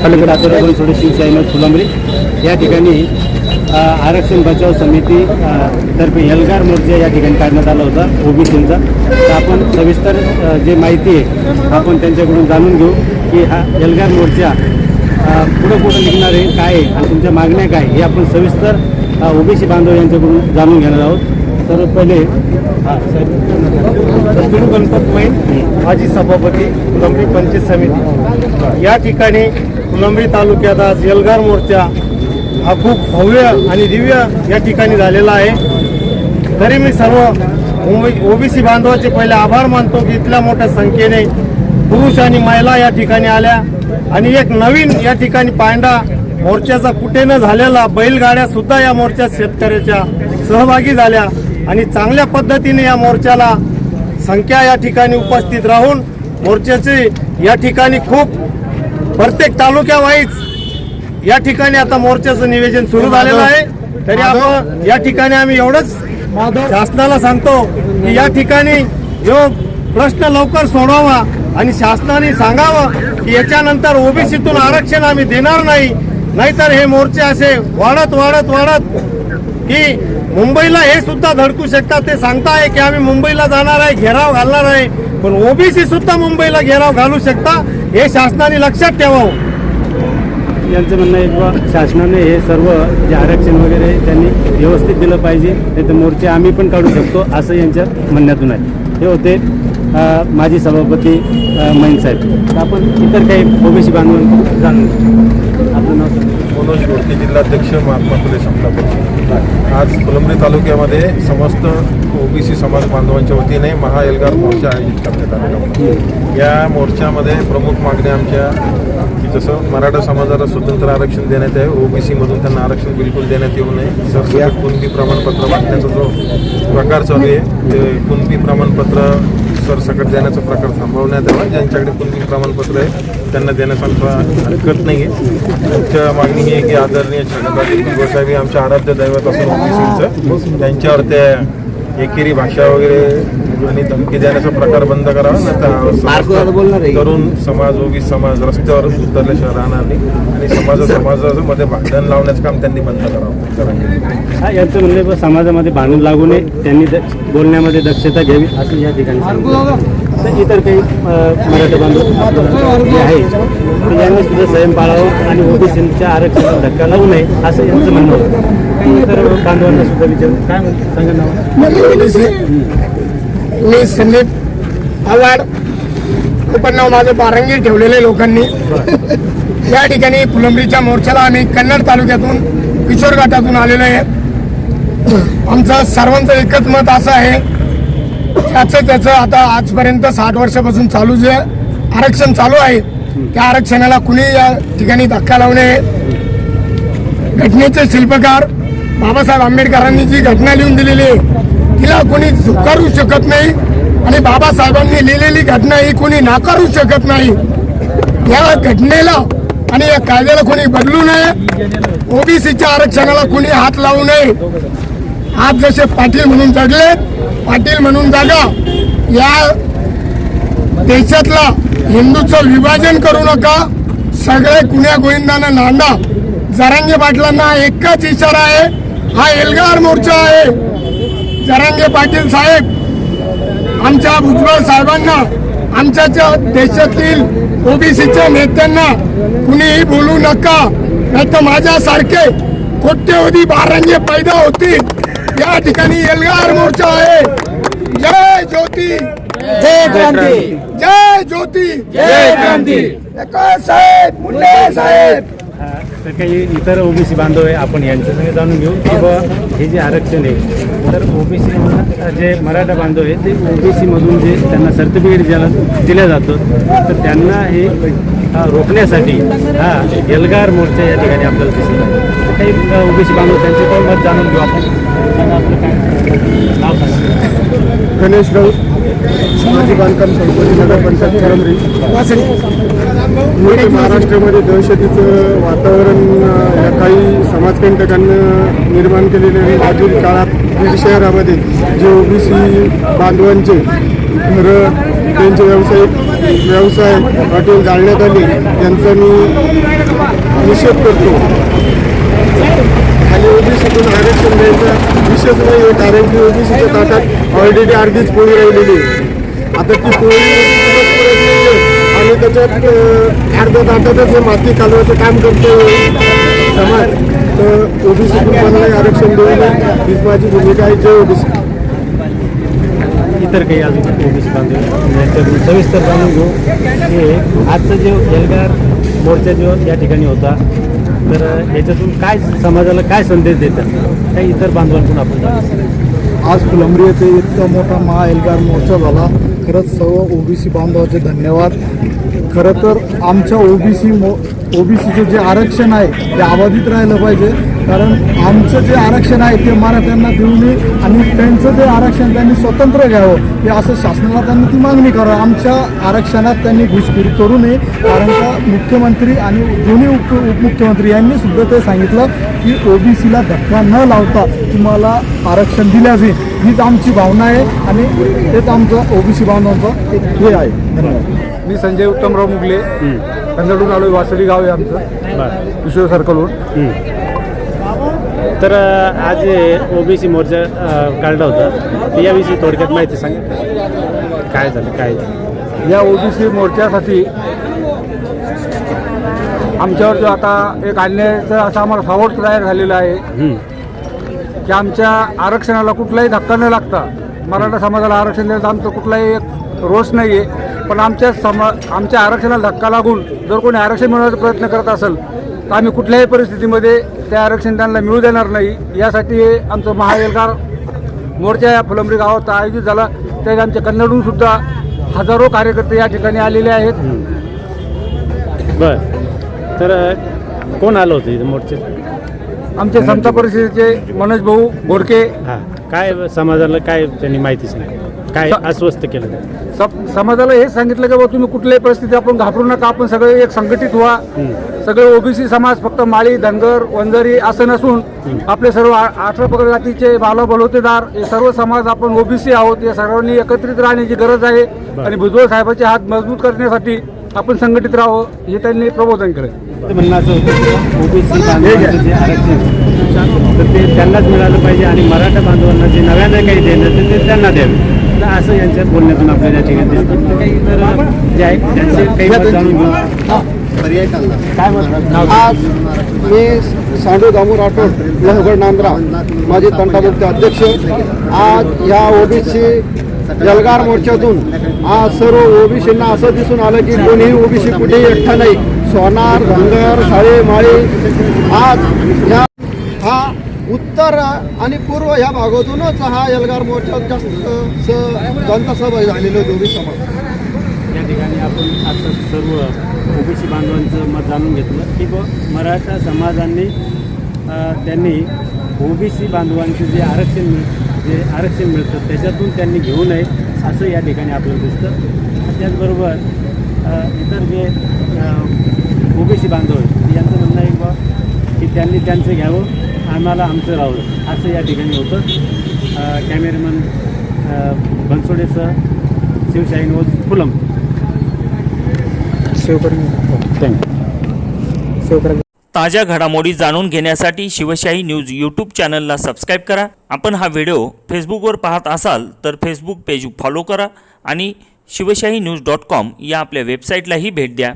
तालुका बनसोडे शिवशाही फुलंब्री या ठिकाणी आरक्षण बचाव समिती तर्फे एल्गार मोर्चा या ठिकाणी काढण्यात आला होता ओबीसीचा। तर आपण सविस्तर जे माहिती आहे आपण त्यांच्याकडून जाणून घेऊ की हा एल्गार मोर्चा पुढं कुठं निघणार आहे, काय आहे आणि तुमच्या मागण्या काय हे आपण सविस्तर ओबीसी बांधव यांच्याकडून जाणून घेणार आहोत। सर्वात पहिले गणपत मैन माजी सभापती फुलंब्री पंचायत समिती या ठिकाणी फुलंब्री तालुक्यात आज एल्गार मोर्चा हा खूप भव्य आणि दिव्य या ठिकाणी झालेला आहे। तरी मी सर्व ओबीसी बांधवाचे पहिले आभार मानतो की इथल्या मोठ्या संख्येने पुरुष आणि महिला या ठिकाणी आल्या आणि एक नवीन या ठिकाणी पांडा मोर्चाचा कुठे न झालेला बैलगाड्या सुद्धा या मोर्चात शेतकऱ्याच्या सहभागी झाल्या आणि चांगल्या पद्धतीने या मोर्चाला संख्या या ठिकाणी उपस्थित राहून मोर्चाचे या ठिकाणी खूप प्रत्येक तालुक्यावाईज या ठिकाणी आता मोर्चाचं नियोजन सुरू झालेलं आहे। तरी आपण या ठिकाणी आम्ही एवढंच शासनाला सांगतो की या ठिकाणी जो प्रश्न लवकर सोडवावा आणि शासनाने सांगावं की याच्यानंतर ओबीसीतून आरक्षण आम्ही देणार नाही, नाहीतर हे मोर्चे असे वाढत वाढत वाढत की मुंबईला हे सुद्धा धडकू शकतात। ते सांगताय की आम्ही मुंबईला जाणार आहे, घेराव घालणार आहे, पण ओबीसी सुद्धा मुंबईला घेराव घालू शकता, हे शासनाने लक्षात ठेवावं। यांचं म्हणणं आहे की शासनाने हे सर्व जे आरक्षण वगैरे त्यांनी व्यवस्थित दिलं पाहिजे, नाही तर मोर्चे आम्ही पण काढू शकतो असं यांच्या म्हणण्यातून आहे। हे होते माजी सभापती मैन साहेब। तर आपण इतर काही ओबीसी बांधवांकडून जाणून आपलं नाव मनोज गोडके, जिल्हाध्यक्ष महात्मा फुले समता पक्ष। आज फुलंब्री तालुक्यामध्ये समस्त ओबीसी समाज बांधवांच्या वतीने महा एल्गार मोर्चा आयोजित करण्यात आलेला होता। या मोर्चामध्ये प्रमुख मागण्या आमच्या की जसं मराठा समाजाला स्वतंत्र आरक्षण देण्यात आहे, ओबीसीमधून त्यांना आरक्षण बिलकुल देण्यात येऊ नये, सरसकट कुणबी प्रमाणपत्र वाटण्याचा जो प्रकार चालू आहे ते कुणबी प्रमाणपत्र सरसकट देण्याचा प्रकार थांबवण्यात यावा। ज्यांच्याकडे कुणबी प्रमाणपत्र आहे त्यांना देण्यास आमचा हरकत नाही आहे। मुख्य मागणी ही आहे की आदरणीय छगनराजे भुजबळ साहेब आमच्या आराध्य दैवत असून ओबीसीचं त्यांच्यावर त्या एकेरी भाषा वगैरे आणि धमकी देण्याचा प्रकार बंद करावा, नाही तरुण समाज ओबीसी समाज रस्त्यावर उतरल्याशिवाय राहणार नाही आणि समाजामध्ये भांडण लावण्याचं काम त्यांनी बंद करावं। यांचं म्हणणं समाजामध्ये भांडण लागू नये, त्यांनी बोलण्यामध्ये दक्षता घ्यावी असं या ठिकाणी तर इतर काही मराठा बांधव जे आहे तर यांनी सुद्धा संयम पाळावं आणि ओबीसीच्या आरक्षणाला धक्का लावू नये असं यांचं म्हणणं होतं। इतर बांधवांना सुद्धा विचारू काय म्हणतो सांगा नाव। मी संदीप आव्हाड, उपनाव माझं बारंगी ठेवलेले लोकांनी। या ठिकाणी फुलंब्रीच्या मोर्चाला आम्ही कन्नड तालुक्यातून किशोर घाटातून आलेलो आहे। आमचं सर्वांचं एकच मत असं आहे त्याचं आता आजपर्यंत 60 वर्षापासून चालू जे आरक्षण चालू आहे त्या आरक्षणाला कुणी या ठिकाणी धक्का लावू नये। घटनेचे शिल्पकार बाबासाहेब आंबेडकरांनी जी घटना लिहून दिलेली आहे तिला कोणी झुकारू शकत नाही आणि बाबासाहेबांनी लिहिलेली घटना ही कोणी नाकारू शकत नाही। या घटनेला आणि या कायद्याला कोणी बदलू नये, ओबीसीच्या आरक्षणाला कोणी हात लावू नये। आज जसे पाटील म्हणून जगले पाटील म्हणून जागा। या देशातला हिंदूचं विभाजन करू नका, सगळे गुन्ह्या गोविंदांना नांदा। जरांगे पाटलांना एकच इशारा आहे, हा एल्गार मोर्चा आहे। जरांगे पाटील साहेब आमच्या भुजबळ साहेबांना आमच्या देशातील ओबीसीच्या नेत्यांना कुणीही बोलू नका, नाही तर माझ्यासारखे कोट्यवधी बारंगे पैदा होतील। या ठिकाणी एल्गार मोर्चा आहे। जय ज्योती जय क्रांती, जय ज्योती जय क्रांती। साहेब मुंडे साहेब तर काही इतर ओबीसी बांधव आहे आपण यांच्यासंग जाणून घेऊ की बाबा हे जे आरक्षण आहे तर ओबीसी जे मराठा बांधव आहे ते ओबीसीमधून जे त्यांना सर्टिफिकेट ज्याला दिलं जातं तर त्यांना हे रोखण्यासाठी हा एल्गार मोर्चा या ठिकाणी आपल्याला दिसत आहे। काही ओबीसी बांधव त्यांचे पण मत जाणून घेऊ आपण। आपलं काय नाव सांगा। गणेश राऊत, सामाजिक बांधकाम संस्थेची नगर पंचायत फुलंब्री। महाराष्ट्रामध्ये दहशतीचं वातावरण या काही समाजकंटकांना निर्माण केलेले आहे। मागील काळात बीड शहरामध्ये जे ओबीसी बांधवांचे घरं त्यांचे व्यवसाय हॉटेल जाळण्यात आले, त्यांचं मी निषेध करतो आणि ओबीसीतून आरक्षण द्यायचा विषयच नाही आहे, कारण की ओबीसीच्या ताटात ऑलरेडी अर्धीच पोळी राहिलेली आहे. आता ती पोळी आणि त्याच्यात अर्ध्या ताटातच हे माती कालवाचं काम करतो समाज, तर ओबीसीतून कोणालाही आरक्षण देऊ नये हीच माझी भूमिका आहे. जय ओबीसी. इतर काही अजून ओबीसी बांधव यांच्याकडून सविस्तर जाणून घेऊ की आजचा जो एल्गार मोर्चा जो या ठिकाणी होता, तर याच्यातून काय समाजाला काय संदेश देतात काही इतर बांधवांकडून आपण जाणू. आज फुलंब्री येथे इतका मोठा एल्गार मोर्चा झाला. खरंच सर्व ओबीसी बांधवाचे धन्यवाद. खरं तर आमच्या ओबीसीचं जे आरक्षण आहे ते अबाधित राहिलं पाहिजे, कारण आमचं जे आरक्षण आहे ते मराठ्यांना देऊ नये आणि त्यांचं जे आरक्षण त्यांनी स्वतंत्र घ्यावं हे असं शासनाला त्यांनी ती मागणी करावं. आमच्या आरक्षणात त्यांनी घुसखोरी करू नये, कारण का मुख्यमंत्री आणि दोन्ही उपमुख्यमंत्री यांनी सुद्धा ते सांगितलं की ओबीसीला धक्का न लावता तुम्हाला आरक्षण दिल्या जाईल. हीच आमची भावना आहे आणि तेच आमचं ओबीसी बांधवांचं एक हे आहे. धन्यवाद. मी संजय उत्तमराव मुगले, कन्नडून आलो. वासरी गाव आहे आमचं, विश्व सर्कलहून. तर आज ओबीसी मोर्चा काढला होता, तर याविषयी थोडक्यात माहिती सांगा. काय झालं काय? या ओबीसी मोर्चासाठी आमच्यावर जो आता एक अन्यायाचा असा आम्हाला सावट तयार झालेला आहे की आमच्या आरक्षणाला कुठलाही धक्का न लागता मराठा समाजाला आरक्षण देण्याचा आमचं कुठलाही एक रोष नाही आहे, पण आमच्या आरक्षणाला धक्का लागून जर कोणी आरक्षण मिळवण्याचा प्रयत्न करत असेल तर आम्ही कुठल्याही परिस्थितीमध्ये ते आरक्षण त्यांना मिळू देणार नाही. यासाठी आमचं महाएल्गार मोर्चा या फुलंब्री गावात आयोजित झाला. त्यात आमच्या कन्नडून सुद्धा हजारो कार्यकर्ते या ठिकाणी आलेले आहेत. बर, तर कोण आलं होतं इथं मोर्चात? आमचे समता परिषदेचे मनोज भाऊ घोडके. हां, काय समाजाला काय त्यांनी माहिती सांगितली, काय आश्वस्त केलं त्यांनी? समाजाला हेच सांगितलं की बाबा तुम्ही कुठल्याही परिस्थिती आपण घाबरू नका, आपण सगळे एक संघटित व्हा. सगळे ओबीसी समाज फक्त माळी, धनगर, वंजारी असं नसून आपले सर्व 18 पगड जातीचे बलवतेदार हे सर्व समाज आपण ओबीसी आहोत. या सर्वांनी एकत्रित राहण्याची गरज आहे आणि भुजबळ साहेबांचे हात मजबूत करण्यासाठी आपण संघटित राहावं हे त्यांनी प्रबोधन केलं. म्हणणं असं होतं ओबीसी बांधवांचं जे आरक्षण तर ते त्यांनाच मिळालं पाहिजे आणि मराठा बांधवांना जे नव्यानं काही देणं ते त्यांना द्यावे. तर असं यांच्या बोलण्यातून आपल्याला या ठिकाणी दिसतं. तर काही इतर जे आहेत त्यांचे काही मत जाणून घेऊ. काय मत? आज मी सांडू दामू राठोड, लोहगड नांद्रा, माझे तंटामुक्त अध्यक्ष. आज या ओबीसी एल्गार मोर्चातून आज सर्व ओबीसींना असं दिसून आलं की कोणीही ओबीसी कुठेही एकटा नाही. सोनार, धनगर, साळे, माळी आज या हा उत्तर आणि पूर्व ह्या भागातूनच हा एल्गार मोर्चा जास्त जनता सहभागी झालेलं ओबीसी समाज. या ठिकाणी आपण आता सर्व ओबीसी बांधवांचं मत जाणून घेतलं की मराठा समाजांनी त्यांनी ओबीसी बांधवांचे जे आरक्षण मिळतं त्याच्यातून त्यांनी घेऊ नये असं या ठिकाणी आपल्याला दिसतं. त्याचबरोबर इतर जे ओबीसी बांधव आहेत यांचं म्हणणं आहे बा की त्यांनी त्यांचं घ्यावं, आम्हाला आमचं राहावं असं या ठिकाणी होतं. कॅमेरामन बनसोडेसह शिवशाही न्यूज फुलंब. ताज्या घडामोडी जाणून घेण्यासाठी शिवशाही न्यूज यूट्यूब चॅनलला सबस्क्राईब करा. आपण हा व्हिडिओ फेसबुकवर पाहत असाल तर फेसबुक पेज फॉलो करा आणि शिवशाही न्यूज.com या आपल्या वेबसाईटलाही भेट द्या.